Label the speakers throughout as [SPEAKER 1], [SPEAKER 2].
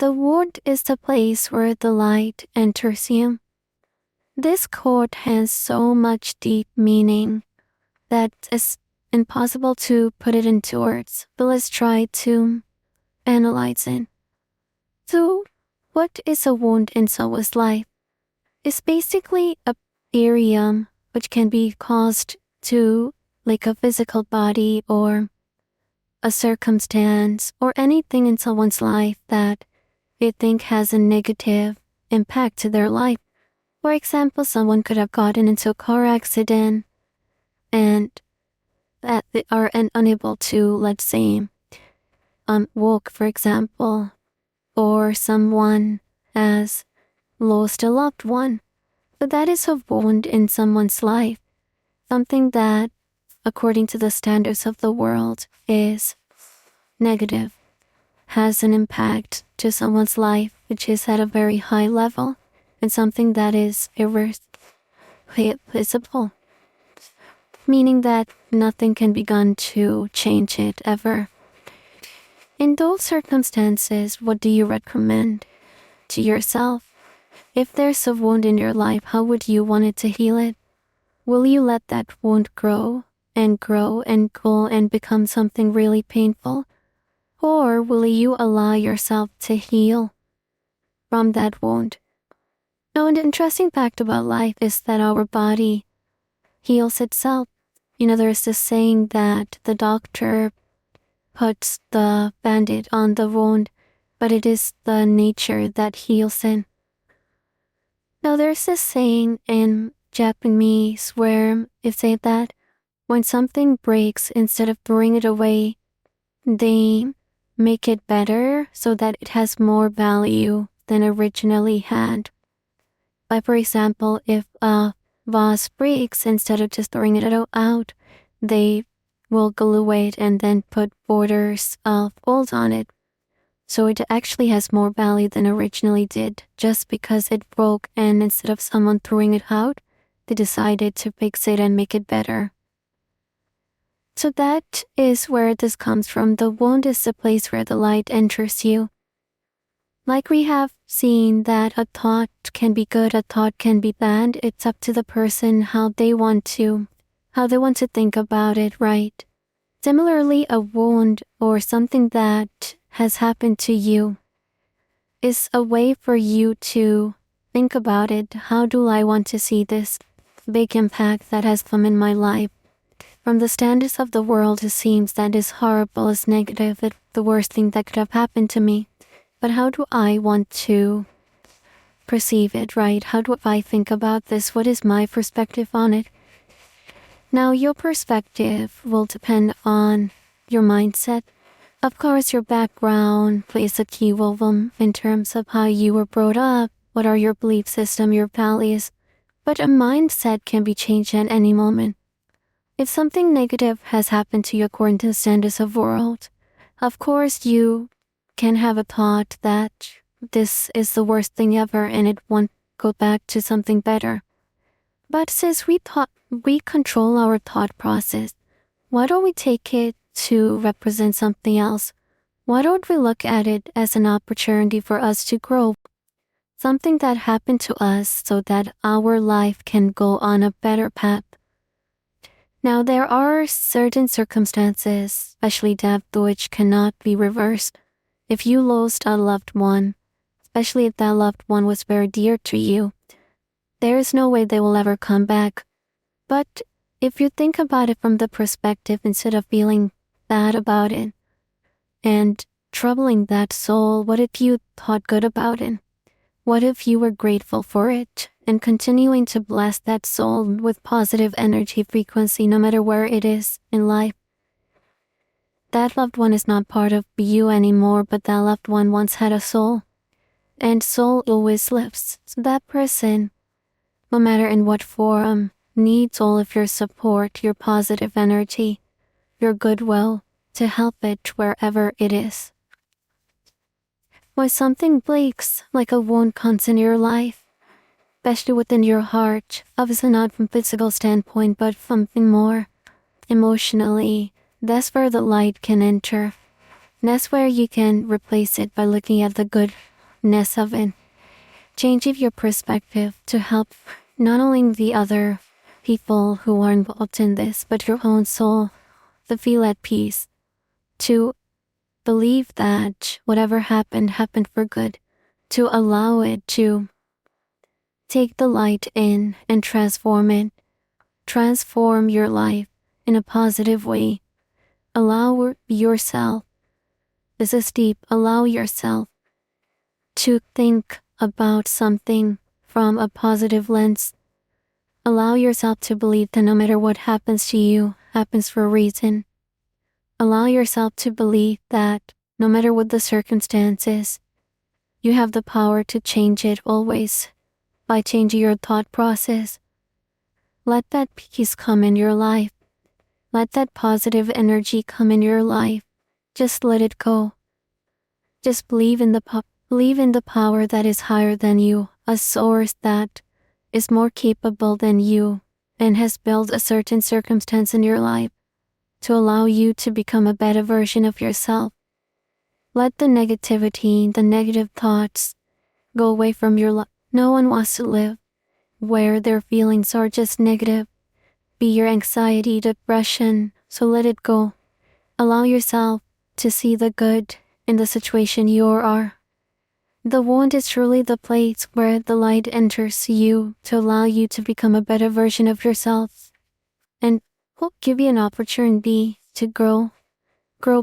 [SPEAKER 1] The wound is the place where the light enters you. This quote has so much deep meaning that it's impossible to put it into words, but let's try to analyze it. So, what is a wound in someone's life? It's basically a area which can be caused to like a physical body or a circumstance or anything in someone's life that they think has a negative impact to their life. For example, someone could have gotten into a car accident and that they are unable to, let's say, walk, for example, or someone has lost a loved one. But that is a wound in someone's life, something that, according to the standards of the world, is negative, has an impact to someone's life which is at a very high level, and something that is irreversible, meaning that nothing can be done to change it ever. In those circumstances, what do you recommend to yourself? If there's a wound in your life, how would you want it to heal it? Will you let that wound grow and grow and grow and become something really painful? Or will you allow yourself to heal from that wound? Now, an interesting fact about life is that our body heals itself. There's this saying that the doctor puts the band-aid on the wound, but it is the nature that heals it. Now, there's this saying in Japanese where it says that when something breaks, instead of throwing it away, they make it better so that it has more value than originally had. Like, for example, if a vase breaks, instead of just throwing it out, they will glue it and then put borders of gold on it. So it actually has more value than originally did, just because it broke, and instead of someone throwing it out, they decided to fix it and make it better. So that is where this comes from. The wound is the place where the light enters you. Like we have seen that a thought can be good, a thought can be bad. It's up to the person how they want to think about it, right? Similarly, a wound or something that has happened to you is a way for you to think about it. How do I want to see this big impact that has come in my life? From the standards of the world, it seems that is horrible, is negative, it's the worst thing that could have happened to me. But how do I want to perceive it, right? How do I think about this? What is my perspective on it? Now, your perspective will depend on your mindset. Of course, your background plays a key role in terms of how you were brought up, what are your belief system, your values. But a mindset can be changed at any moment. If something negative has happened to you according to the standards of the world, of course you can have a thought that this is the worst thing ever and it won't go back to something better. But since we control our thought process, why don't we take it to represent something else? Why don't we look at it as an opportunity for us to grow? Something that happened to us so that our life can go on a better path. Now, there are certain circumstances, especially death, which cannot be reversed. If you lost a loved one, especially if that loved one was very dear to you, there is no way they will ever come back. But if you think about it from the perspective, instead of feeling bad about it and troubling that soul, what if you thought good about it? What if you were grateful for it and continuing to bless that soul with positive energy frequency no matter where it is in life? That loved one is not part of you anymore, but that loved one once had a soul. And soul always lives. So that person, no matter in what form, needs all of your support, your positive energy, your goodwill to help it wherever it is. When something breaks, like a wound comes in your life, especially within your heart, obviously not from physical standpoint, but something more emotionally, that's where the light can enter. And that's where you can replace it by looking at the good ness of it. Change your perspective to help not only the other people who are involved in this, but your own soul to feel at peace, to believe that whatever happened for good, to allow it to take the light in and transform it, transform your life in a positive way. Allow yourself, this is deep, allow yourself to think about something from a positive lens. Allow yourself to believe that no matter what happens to you, happens for a reason. Allow yourself to believe that no matter what the circumstances, you have the power to change it always by changing your thought process. Let that peace come in your life. Let that positive energy come in your life. Just let it go. Just believe in the power that is higher than you, a source that is more capable than you and has built a certain circumstance in your life to allow you to become a better version of yourself. Let the negativity, the negative thoughts go away from your life. No one wants to live where their feelings are just negative. Be your anxiety, depression, so let it go. Allow yourself to see the good in the situation you are. The wound is truly the place where the light enters you to allow you to become a better version of yourself, and will give you an opportunity to grow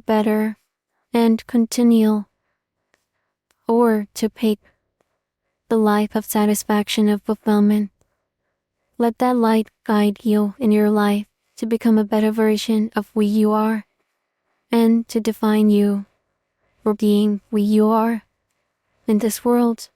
[SPEAKER 1] better, and continue, or to pick the life of satisfaction, of fulfillment. Let that light guide you in your life to become a better version of who you are, and to define you for being who you are in this world.